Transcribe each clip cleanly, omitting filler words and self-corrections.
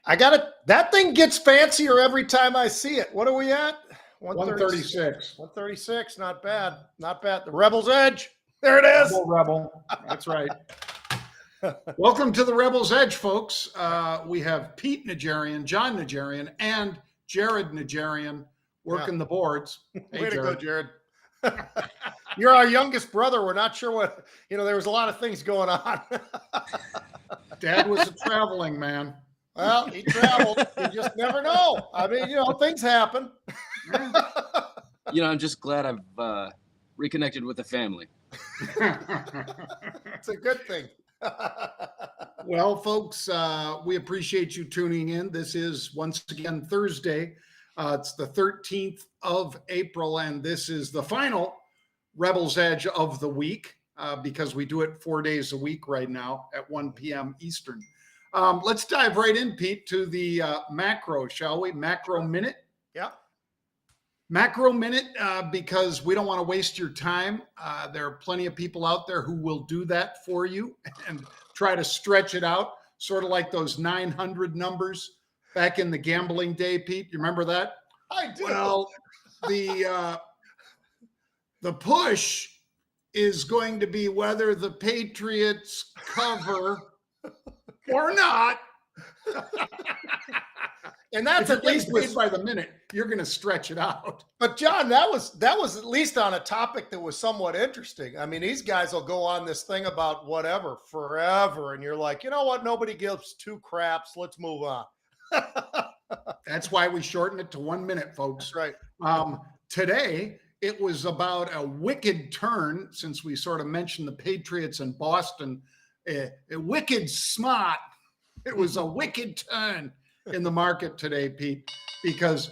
I got it. That thing gets fancier every time I see it. What are we at? 136. 136. Not bad. Not bad. The Rebel's Edge. There it is. Rebel. That's right. Welcome to the Rebel's Edge, folks. We have Pete Najarian, John Najarian, and Jared Najarian working the boards. Hey, way to go, Jared. You're our youngest brother. We're not sure what, there was a lot of things going on. Dad was a traveling man. Well, he traveled. You just never know. I mean, things happen. I'm just glad I've reconnected with the family. It's a good thing. Well, folks, we appreciate you tuning in. This is, once again, Thursday. It's the 13th of April, and this is the final Rebel's Edge of the week because we do it 4 days a week right now at 1 p.m. Eastern. Let's dive right in, Pete, to the macro, shall we? Macro Minute. Yeah. Macro Minute, because we don't want to waste your time. There are plenty of people out there who will do that for you and try to stretch it out, sort of like those 900 numbers back in the gambling day, Pete. You remember that? I do. Well, the push is going to be whether the Patriots cover or not. And that's at least by the minute. You're going to stretch it out. But John, that was at least on a topic that was somewhat interesting. I mean, these guys will go on this thing about whatever forever, and you're like, you know what? Nobody gives two craps. Let's move on. That's why we shortened it to 1 minute, folks. That's right. Today, it was about a wicked turn, since we sort of mentioned the Patriots and Boston. A wicked smart. It was a wicked turn in the market today, Pete, because,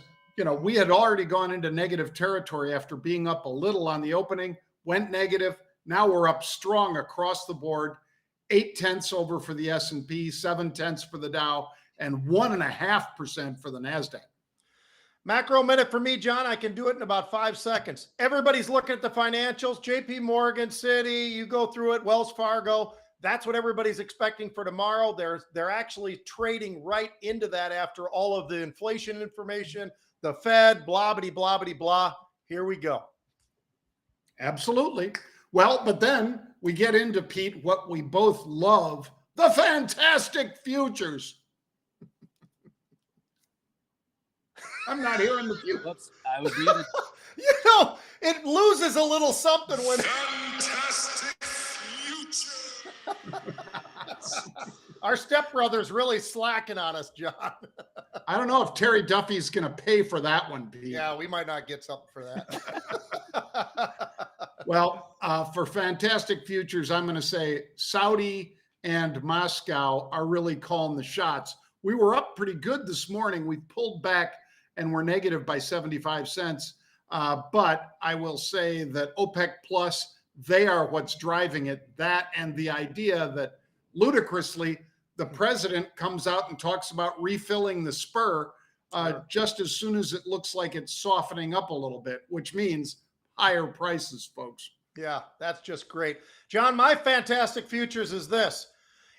we had already gone into negative territory after being up a little on the opening, went negative. Now we're up strong across the board, 0.8 over for the S&P, 0.7 for the Dow, and 1.5% for the NASDAQ. Macro Minute for me, John. I can do it in about 5 seconds. Everybody's looking at the financials. JP Morgan, Citi, you go through it, Wells Fargo. That's what everybody's expecting for tomorrow. They're actually trading right into that after all of the inflation information, the Fed, blah, blah, blah, blah, blah. Here we go. Absolutely. Well, but then we get into, Pete, what we both love, the fantastic futures. I'm not hearing the futures. I was muted. It loses a little something when... Fantastic future. Our stepbrother's really slacking on us, John. I don't know if Terry Duffy's going to pay for that one, Pete. Yeah, we might not get something for that. Well, for fantastic futures, I'm going to say Saudi and Moscow are really calling the shots. We were up pretty good this morning. We pulled back and we're negative by 75 cents. But I will say that OPEC Plus, they are what's driving it. That and the idea that ludicrously, the president comes out and talks about refilling the spur just as soon as it looks like it's softening up a little bit, which means higher prices, folks. Yeah, that's just great. John, my fantastic futures is this.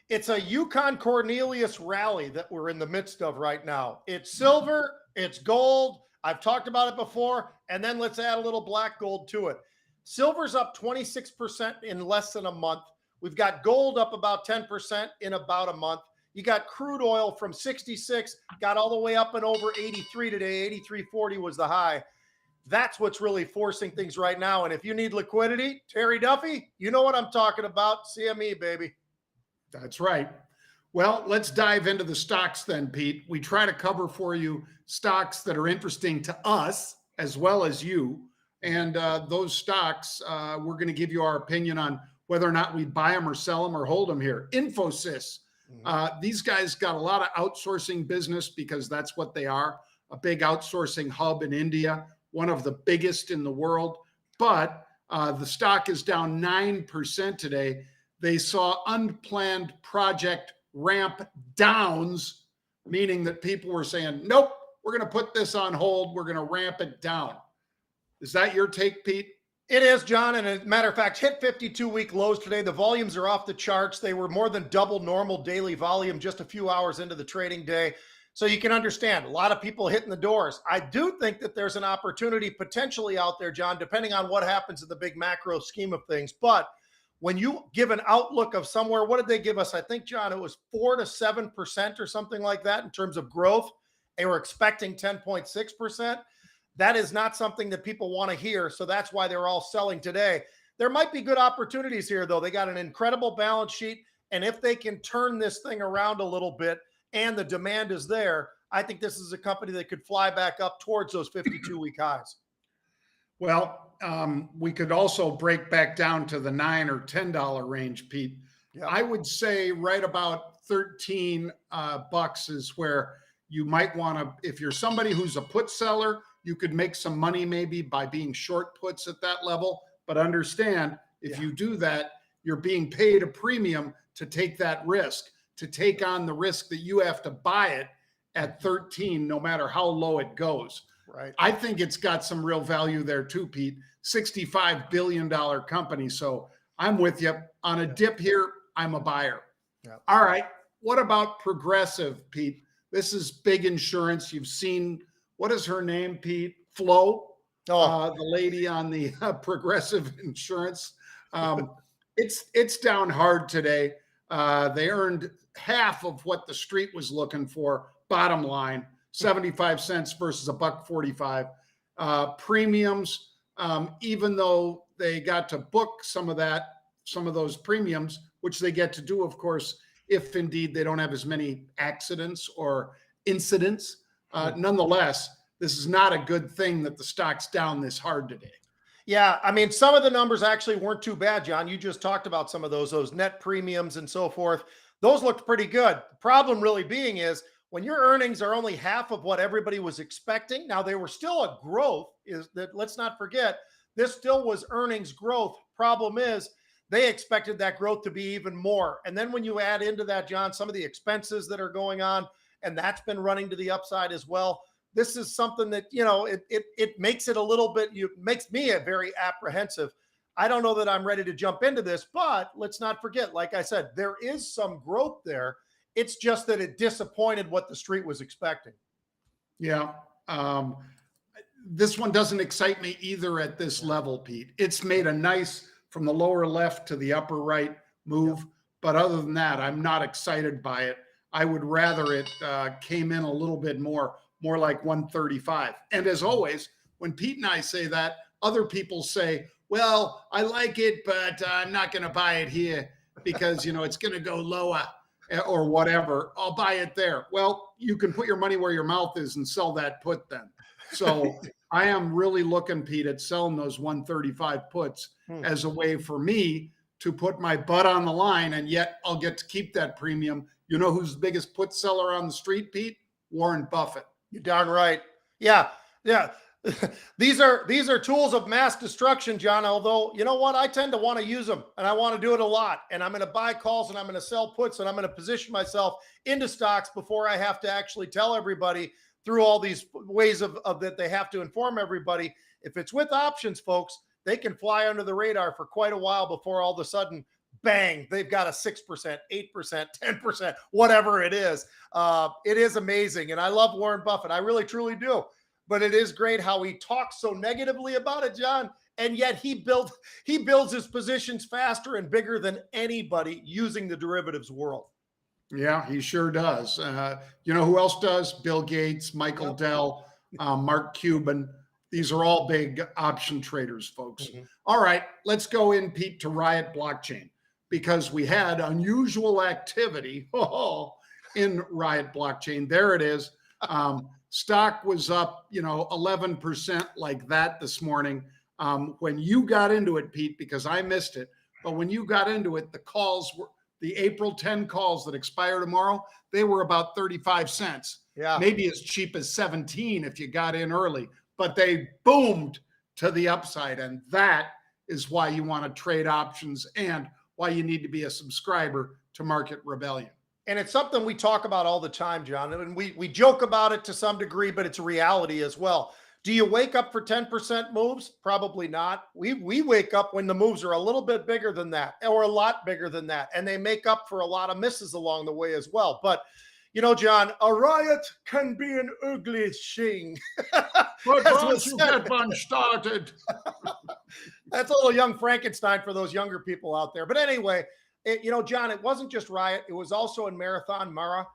It's a Yukon Cornelius rally that we're in the midst of right now. It's silver, it's gold. I've talked about it before. And then let's add a little black gold to it. Silver's up 26% in less than a month. We've got gold up about 10% in about a month. You got crude oil from 66, got all the way up and over 83 today. 83.40 was the high. That's what's really forcing things right now. And if you need liquidity, Terry Duffy, you know what I'm talking about. CME, baby. That's right. Well, let's dive into the stocks then, Pete. We try to cover for you stocks that are interesting to us as well as you. And those stocks, we're going to give you our opinion on whether or not we buy them or sell them or hold them here. Infosys. These guys got a lot of outsourcing business because that's what they are, a big outsourcing hub in India, one of the biggest in the world. But the stock is down 9% today. They saw unplanned project ramp downs, meaning that people were saying, nope, we're going to put this on hold. We're going to ramp it down. Is that your take, Pete? It is, John. And as a matter of fact, hit 52-week lows today. The volumes are off the charts. They were more than double normal daily volume just a few hours into the trading day. So you can understand a lot of people hitting the doors. I do think that there's an opportunity potentially out there, John, depending on what happens in the big macro scheme of things. But when you give an outlook of somewhere, what did they give us? I think, John, it was 4 to 7% or something like that in terms of growth. They were expecting 10.6%. That is not something that people want to hear. So that's why they're all selling today. There might be good opportunities here, though. They got an incredible balance sheet. And if they can turn this thing around a little bit and the demand is there, I think this is a company that could fly back up towards those 52-week highs. Well, we could also break back down to the $9 or $10 range, Pete. Yep. I would say right about 13 bucks is where you might want to, if you're somebody who's a put seller, you could make some money maybe by being short puts at that level. But understand, if you do that, you're being paid a premium to take that risk, to take on the risk that you have to buy it at 13, no matter how low it goes. Right. I think it's got some real value there too, Pete. $65 billion company. So I'm with you. On a dip here, I'm a buyer. Yeah. All right. What about Progressive, Pete? This is big insurance. You've seen, what is her name, Pete? Flo, the lady on the Progressive insurance. It's down hard today. They earned half of what the street was looking for. Bottom line, 75 cents versus $1.45. Premiums, even though they got to book some of those premiums, which they get to do, of course, if indeed they don't have as many accidents or incidents. Nonetheless, this is not a good thing that the stock's down this hard today. Yeah, I mean, some of the numbers actually weren't too bad, John. You just talked about some of those net premiums and so forth. Those looked pretty good. The problem really being is when your earnings are only half of what everybody was expecting. Now, they were still a growth, is that, let's not forget, this still was earnings growth. Problem is, they expected that growth to be even more. And then when you add into that, John, some of the expenses that are going on, and that's been running to the upside as well. This is something that, you know, it makes it a little bit, makes me a very apprehensive. I don't know that I'm ready to jump into this, but let's not forget, like I said, there is some growth there. It's just that it disappointed what the street was expecting. Yeah. This one doesn't excite me either at this level, Pete. It's made a nice from the lower left to the upper right move. Yep. But other than that, I'm not excited by it. I would rather it came in a little bit more like 135. And as always, when Pete and I say that, other people say, well, I like it, but I'm not going to buy it here because, you know, it's going to go lower or whatever. I'll buy it there. Well, you can put your money where your mouth is and sell that put then. So I am really looking, Pete, at selling those 135 puts as a way for me to put my butt on the line, and yet I'll get to keep that premium. You know who's the biggest put seller on the street, Pete? Warren Buffett. You're darn right. Yeah. These are tools of mass destruction, John. Although, you know what? I tend to want to use them, and I want to do it a lot. And I'm going to buy calls, and I'm going to sell puts, and I'm going to position myself into stocks before I have to actually tell everybody through all these ways of that they have to inform everybody. If it's with options, folks, they can fly under the radar for quite a while before all of a sudden, bang, they've got a 6%, 8%, 10%, whatever it is. It is amazing. And I love Warren Buffett. I really, truly do. But it is great how he talks so negatively about it, John. And yet he builds his positions faster and bigger than anybody using the derivatives world. Yeah, he sure does. You know who else does? Bill Gates, Michael Dell, Mark Cuban. These are all big option traders, folks. Mm-hmm. All right, let's go in, Pete, to Riot Blockchain, because we had unusual activity in Riot Blockchain. There it is. Stock was up, 11% like that this morning. When you got into it, Pete, because I missed it, but when you got into it, the calls were the April 10 calls that expire tomorrow. They were about 35 cents. Yeah, maybe as cheap as 17 if you got in early. But they boomed to the upside. And that is why you want to trade options and why you need to be a subscriber to Market Rebellion. And it's something we talk about all the time, John. And we joke about it to some degree, but it's a reality as well. Do you wake up for 10% moves? Probably not. We wake up when the moves are a little bit bigger than that or a lot bigger than that. And they make up for a lot of misses along the way as well. But John, a riot can be an ugly thing. But As don't was you said. get one started. That's a little young Frankenstein for those younger people out there. But anyway, John, it wasn't just Riot. It was also in Marathon Mara.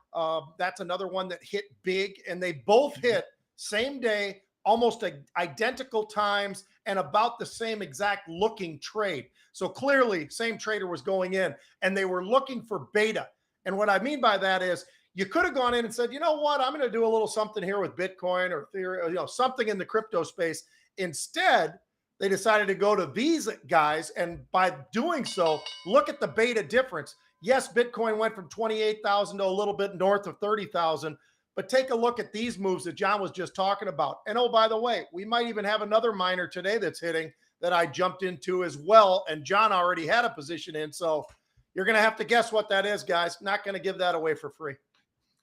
That's another one that hit big, and they both hit same day, almost identical times, and about the same exact looking trade. So clearly, same trader was going in, and they were looking for beta. And what I mean by that is, you could have gone in and said, you know what, I'm going to do a little something here with Bitcoin or Ethereum, something in the crypto space. Instead, they decided to go to these guys, and by doing so, look at the beta difference. Yes, Bitcoin went from 28,000 to a little bit north of 30,000, but take a look at these moves that John was just talking about. And oh, by the way, we might even have another miner today that's hitting that I jumped into as well, and John already had a position in. So you're going to have to guess what that is, guys. Not going to give that away for free.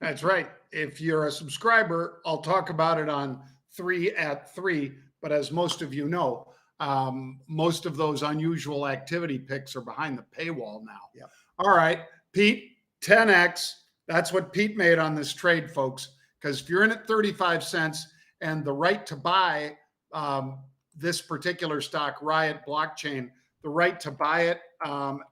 That's right. If you're a subscriber, I'll talk about it on 3 at 3. But as most of you know, most of those unusual activity picks are behind the paywall now. Yep. All right, Pete, 10x. That's what Pete made on this trade, folks. Because if you're in at 35 cents and the right to buy this particular stock, Riot Blockchain, the right to buy it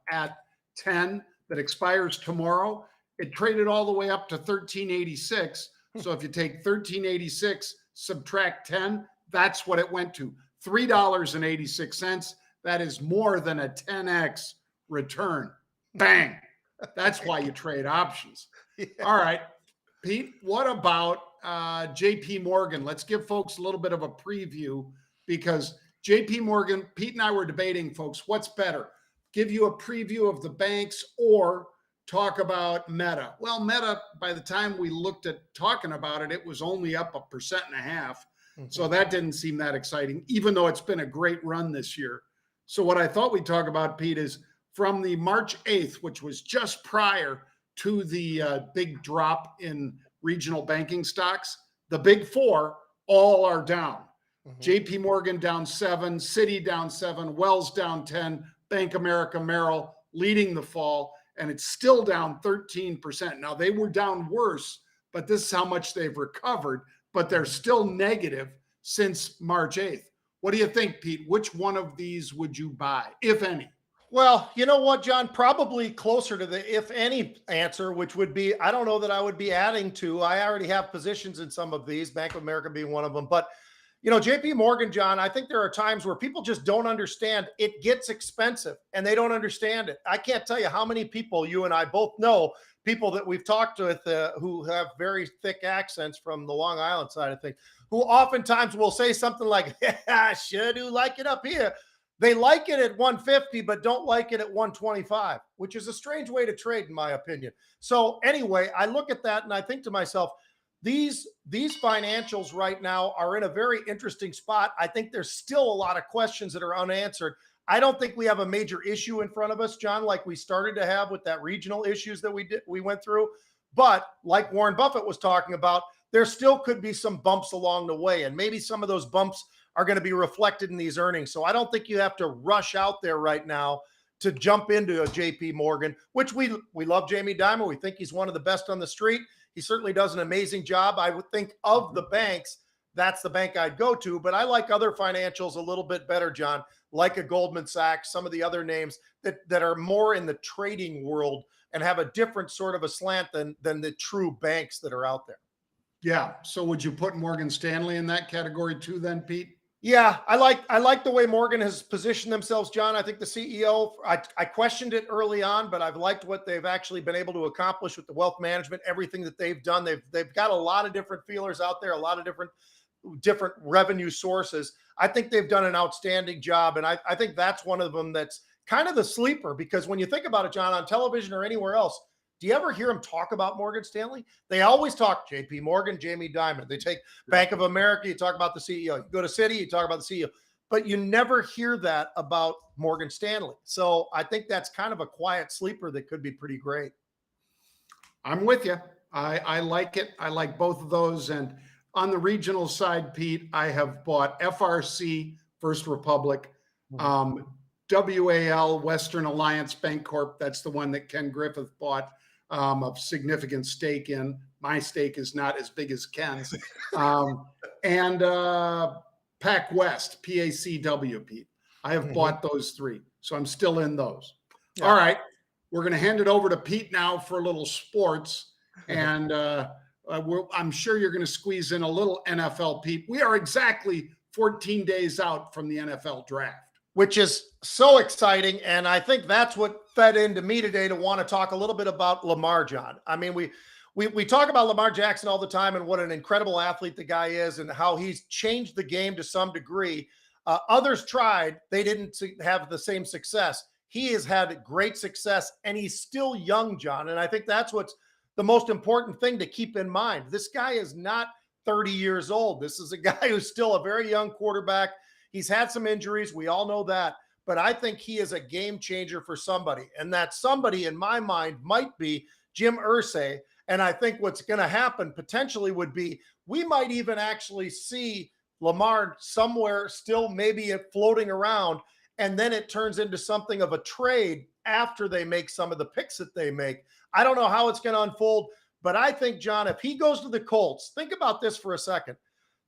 at 10 that expires tomorrow, it traded all the way up to 1386. So if you take 1386, subtract 10, that's what it went to. $3.86. That is more than a 10x return. Bang. That's why you trade options. Yeah. All right, Pete, what about JP Morgan? Let's give folks a little bit of a preview, because JP Morgan, Pete and I were debating, folks, what's better? Give you a preview of the banks or talk about Meta? Well, Meta, by the time we looked at talking about it, it was only up 1.5%. So that didn't seem that exciting, even though it's been a great run this year. So what I thought we'd talk about, Pete, is from the March 8th, which was just prior to the big drop in regional banking stocks, the big four all are down. JP Morgan down 7, Citi down 7, Wells down 10, Bank America Merrill leading the fall, and it's still down 13%. Now, they were down worse, but this is how much they've recovered, but they're still negative since March 8th. What do you think, Pete? Which one of these would you buy, if any? Well, you know what, John? Probably closer to the if any answer, which would be, I don't know that I would be adding to. I already have positions in some of these, Bank of America being one of them. But, JP Morgan, John, I think there are times where people just don't understand. It gets expensive and they don't understand it. I can't tell you how many people, you and I both know, people that we've talked with who have very thick accents from the Long Island side of things, who oftentimes will say something like, I sure do like it up here. They like it at 150, but don't like it at 125, which is a strange way to trade, in my opinion. So anyway, I look at that and I think to myself, these financials right now are in a very interesting spot. I think there's still a lot of questions that are unanswered. I don't think we have a major issue in front of us, John, like we started to have with that regional issues that we went through. But like Warren Buffett was talking about, there still could be some bumps along the way, and maybe some of those bumps are going to be reflected in these earnings. So I don't think you have to rush out there right now to jump into a JP Morgan, which we love Jamie Dimon. We think he's one of the best on the street. He certainly does an amazing job. I would think of the banks, that's the bank I'd go to, but I like other financials a little bit better, John, like a Goldman Sachs, some of the other names that are more in the trading world and have a different sort of a slant than the true banks that are out there. Yeah. So would you put Morgan Stanley in that category too then, Pete? Yeah, I like the way Morgan has positioned themselves, John. I think the CEO, I questioned it early on, but I've liked what they've actually been able to accomplish with the wealth management, everything that they've done. They've got a lot of different feelers out there, a lot of different revenue sources. I think they've done an outstanding job. And I think that's one of them that's kind of the sleeper, because when you think about it, John, on television or anywhere else, do you ever hear them talk about Morgan Stanley? They always talk JP Morgan, Jamie Dimon. They take Bank of America, you talk about the CEO. You go to Citi, you talk about the CEO. But you never hear that about Morgan Stanley. So I think that's kind of a quiet sleeper that could be pretty great. I'm with you. I like it. I like both of those. And on the regional side, Pete, I have bought FRC, First Republic, WAL, Western Alliance Bancorp. That's the one that Ken Griffith bought a significant stake in. my steak is not as big as Ken's. And Pac West, PACW, Pete. I have bought those 3, so I'm still in those. Yeah. All right, we're going to hand it over to Pete now for a little sports, and I'm sure you're going to squeeze in a little NFL, Pete. We are exactly 14 days out from the NFL draft, which is so exciting. And I think that's what fed into me today to want to talk a little bit about Lamar, John. I mean, we talk about Lamar Jackson all the time and what an incredible athlete the guy is and how he's changed the game to some degree. Others tried, they didn't have the same success. He has had great success and he's still young, John. And I think that's what's the most important thing to keep in mind. This guy is not 30 years old. This is a guy who's still a very young quarterback. He's had some injuries. We all know that. But I think he is a game changer for somebody. And that somebody in my mind might be Jim Irsay. And I think what's going to happen potentially would be we might even actually see Lamar somewhere still maybe floating around. And then it turns into something of a trade after they make some of the picks that they make. I don't know how it's going to unfold. But I think, John, if he goes to the Colts, think about this for a second.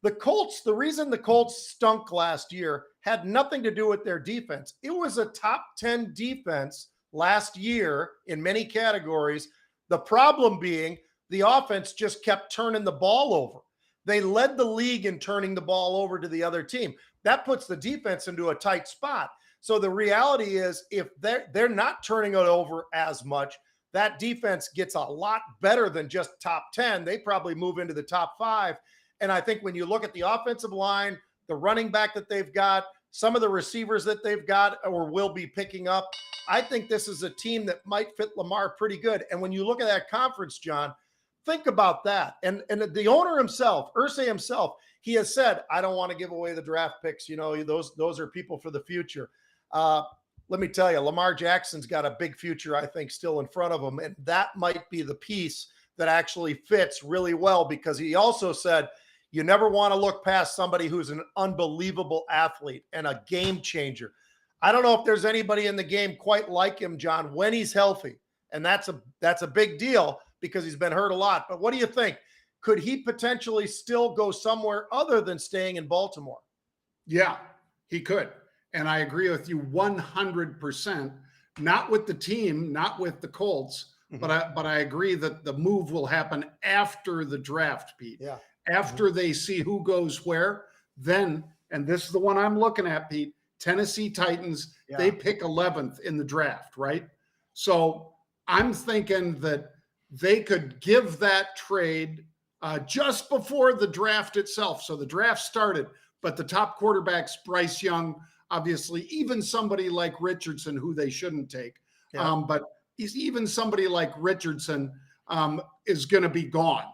The Colts, the reason the Colts stunk last year had nothing to do with their defense. It was a top 10 defense last year in many categories. The problem being the offense just kept turning the ball over. They led the league in turning the ball over to the other team. That puts the defense into a tight spot. So the reality is if they're not turning it over as much, that defense gets a lot better than just top 10. They probably move into the top 5. And I think when you look at the offensive line, the running back that they've got, some of the receivers that they've got or will be picking up, I think this is a team that might fit Lamar pretty good. And when you look at that conference, John, think about that. And the owner himself, Irsay himself, he has said, I don't want to give away the draft picks. You know, those are people for the future. Let me tell you, Lamar Jackson's got a big future, I think, still in front of him. And that might be the piece that actually fits really well because he also said, you never want to look past somebody who's an unbelievable athlete and a game changer. I don't know if there's anybody in the game quite like him, John, when he's healthy. And that's a big deal because he's been hurt a lot. But what do you think? Could he potentially still go somewhere other than staying in Baltimore? Yeah, he could. And I agree with you 100%, not with the team, not with the Colts, but I agree that the move will happen after the draft, Pete. Yeah. After they see who goes where, then, and this is the one I'm looking at, Pete, Tennessee Titans, they pick 11th in the draft, right? So I'm thinking that they could give that trade just before the draft itself. So the draft started, but the top quarterbacks, Bryce Young, obviously, even somebody like Richardson, who they shouldn't take, but even somebody like Richardson is going to be gone.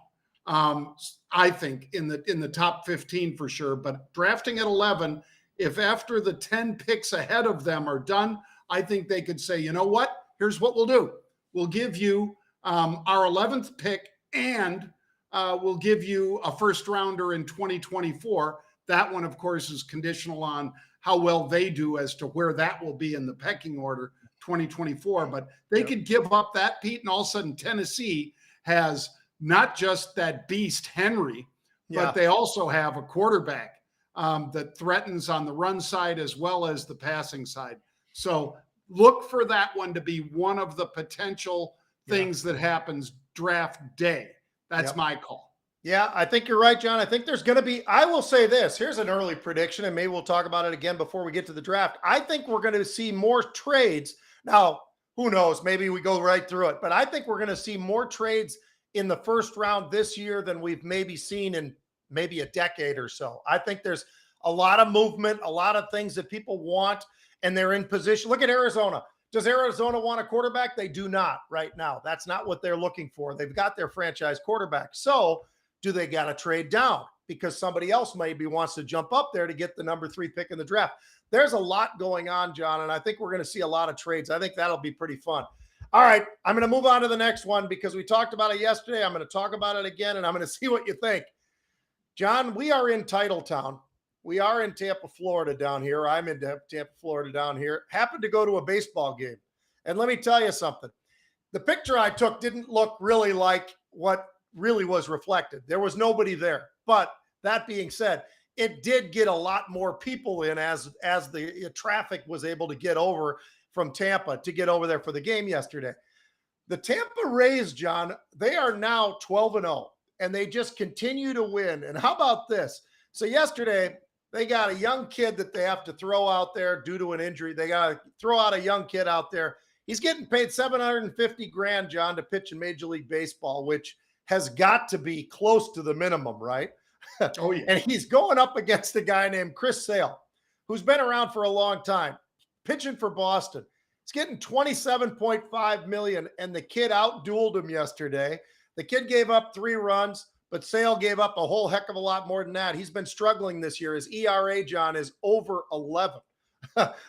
I think in the top 15 for sure, but drafting at 11, if after the 10 picks ahead of them are done, I think they could say, you know what, here's what we'll do. We'll give you our 11th pick and we'll give you a first rounder in 2024. That one, of course, is conditional on how well they do as to where that will be in the pecking order 2024. But they could give up that, Pete, and all of a sudden Tennessee has not just that beast Henry, but they also have a quarterback that threatens on the run side as well as the passing side. So look for that one to be one of the potential things that happens draft day. That's my call. Yeah, I think you're right, John. I think there's going to be, I will say this, here's an early prediction, and maybe we'll talk about it again before we get to the draft. I think we're going to see more trades. Now, who knows? Maybe we go right through it, but I think we're going to see more trades in the first round this year than we've maybe seen in maybe a decade or so. I think there's a lot of movement, a lot of things that people want, and they're in position. Look at Arizona. Does Arizona want a quarterback? They do not right now. That's not what they're looking for. They've got their franchise quarterback. So do they got to trade down because somebody else maybe wants to jump up there to get the number 3 pick in the draft? There's a lot going on, John, and I think we're going to see a lot of trades. I think that'll be pretty fun. All right, I'm going to move on to the next one because we talked about it yesterday. I'm going to talk about it again, and I'm going to see what you think. John, we are in Titletown. We are in Tampa, Florida down here. I'm in Tampa, Florida down here. Happened to go to a baseball game. And let me tell you something. The picture I took didn't look really like what really was reflected. There was nobody there. But that being said, it did get a lot more people in as the traffic was able to get over from Tampa to get over there for the game yesterday. The Tampa Rays, John, they are now 12-0, and they just continue to win. And how about this? So yesterday, they got a young kid that they have to throw out there due to an injury. They got to throw out a young kid out there. He's getting paid $750,000, John, to pitch in Major League Baseball, which has got to be close to the minimum, right? Oh, yeah. And he's going up against a guy named Chris Sale, who's been around for a long time, pitching for Boston. He's getting $27.5 million, and the kid out-dueled him yesterday. The kid gave up 3 runs, but Sale gave up a whole heck of a lot more than that. He's been struggling this year. His ERA, John, is over 11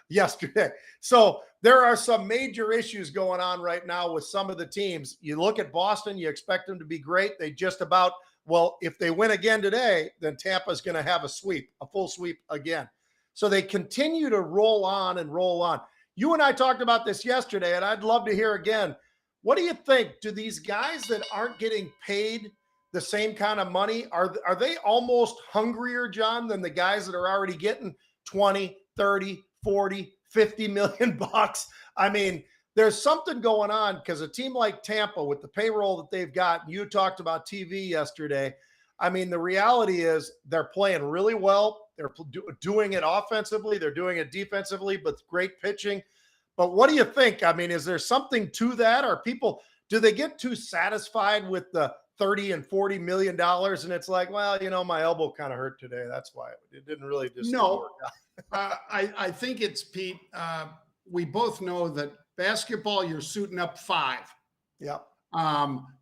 yesterday. So there are some major issues going on right now with some of the teams. You look at Boston, you expect them to be great. They just about, well, if they win again today, then Tampa's going to have a sweep, a full sweep again. So they continue to roll on and roll on. You and I talked about this yesterday, and I'd love to hear again. What do you think? Do these guys that aren't getting paid the same kind of money, are they almost hungrier, John, than the guys that are already getting 20, 30, 40, 50 million bucks? I mean, there's something going on because a team like Tampa with the payroll that they've got, you talked about TV yesterday. I mean, the reality is they're playing really well. They're doing it offensively. They're doing it defensively, but great pitching. But what do you think? I mean, is there something to that? Or do they get too satisfied with the 30 and $40 million? And it's like, well, you know, my elbow kind of hurt today. That's why it didn't really just work out. I think it's, Pete, we both know that basketball, you're suiting up 5. Yeah.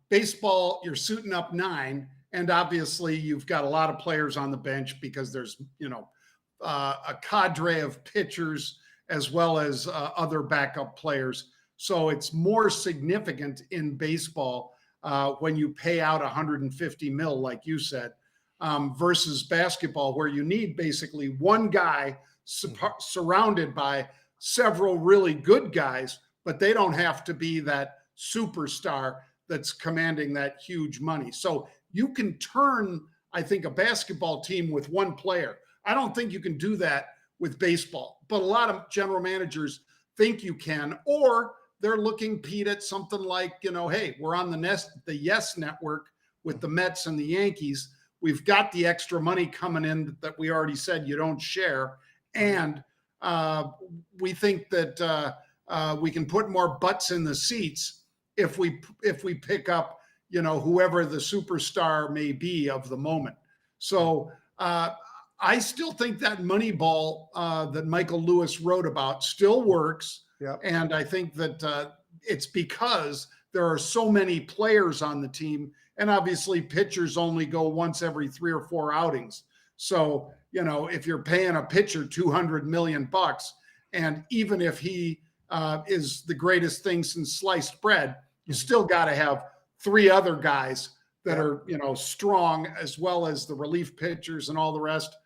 Baseball, you're suiting up 9. And obviously you've got a lot of players on the bench because there's, a cadre of pitchers as well as other backup players. So it's more significant in baseball when you pay out 150 mil, like you said, versus basketball, where you need basically one guy surrounded by several really good guys, but they don't have to be that superstar that's commanding that huge money. So you can turn, I think, a basketball team with one player. I don't think you can do that with baseball, but a lot of general managers think you can, or they're looking, Pete, at something like, hey, we're on the Yes Network with the Mets and the Yankees. We've got the extra money coming in that we already said you don't share. And we think that we can put more butts in the seats if we pick up, whoever the superstar may be of the moment. So I still think that Moneyball that Michael Lewis wrote about still works. Yep. And I think that it's because there are so many players on the team, and obviously pitchers only go once every 3 or 4 outings. So, if you're paying a pitcher $200 million, and even if he is the greatest thing since sliced bread, you still got to have 3 other guys that are, strong, as well as the relief pitchers and all the rest.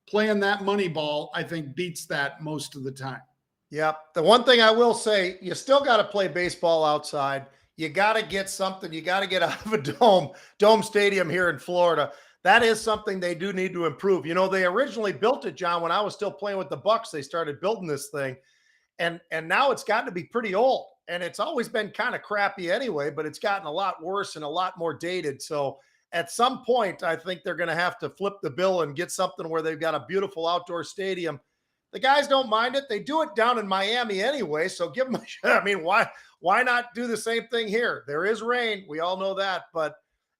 Playing that money ball, I think, beats that most of the time. Yeah. The one thing I will say, you still got to play baseball outside. You got to get something. You got to get out of a dome stadium here in Florida. That is something they do need to improve. They originally built it, John, when I was still playing with the Bucks. They started building this thing, and now it's gotten to be pretty old. And it's always been kind of crappy anyway, but it's gotten a lot worse and a lot more dated. So at some point, I think they're going to have to flip the bill and get something where they've got a beautiful outdoor stadium. The guys don't mind it. They do it down in Miami anyway. So give them a shot. I mean, why not do the same thing here? There is rain. We all know that, but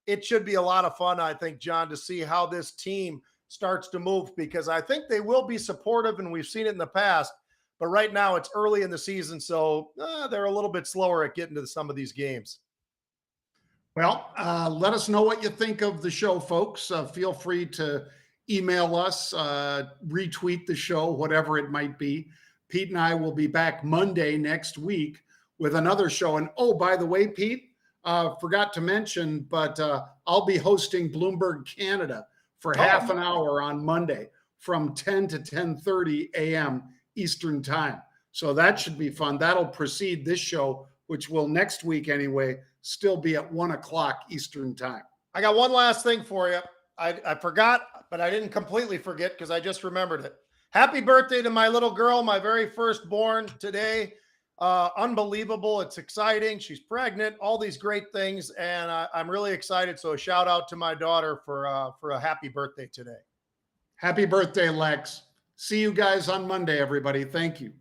it should be a lot of fun, I think, John, to see how this team starts to move, because I think they will be supportive, and we've seen it in the past. But right now it's early in the season, so they're a little bit slower at getting to some of these games. Well, let us know what you think of the show, folks. Feel free to email us, retweet the show, whatever it might be. Pete and I will be back Monday next week with another show. And, oh, by the way, Pete, forgot to mention, but I'll be hosting Bloomberg Canada for half an hour on Monday from 10 to 10:30 a.m. Eastern time. So that should be fun. That'll precede this show, which will next week anyway still be at 1 o'clock Eastern time. I got one last thing for you. I forgot, but I didn't completely forget because I just remembered it. Happy birthday to my little girl, my very firstborn today. Unbelievable. It's exciting. She's pregnant, all these great things. And I'm really excited. So a shout out to my daughter for a happy birthday today. Happy birthday, Lex. See you guys on Monday, everybody. Thank you.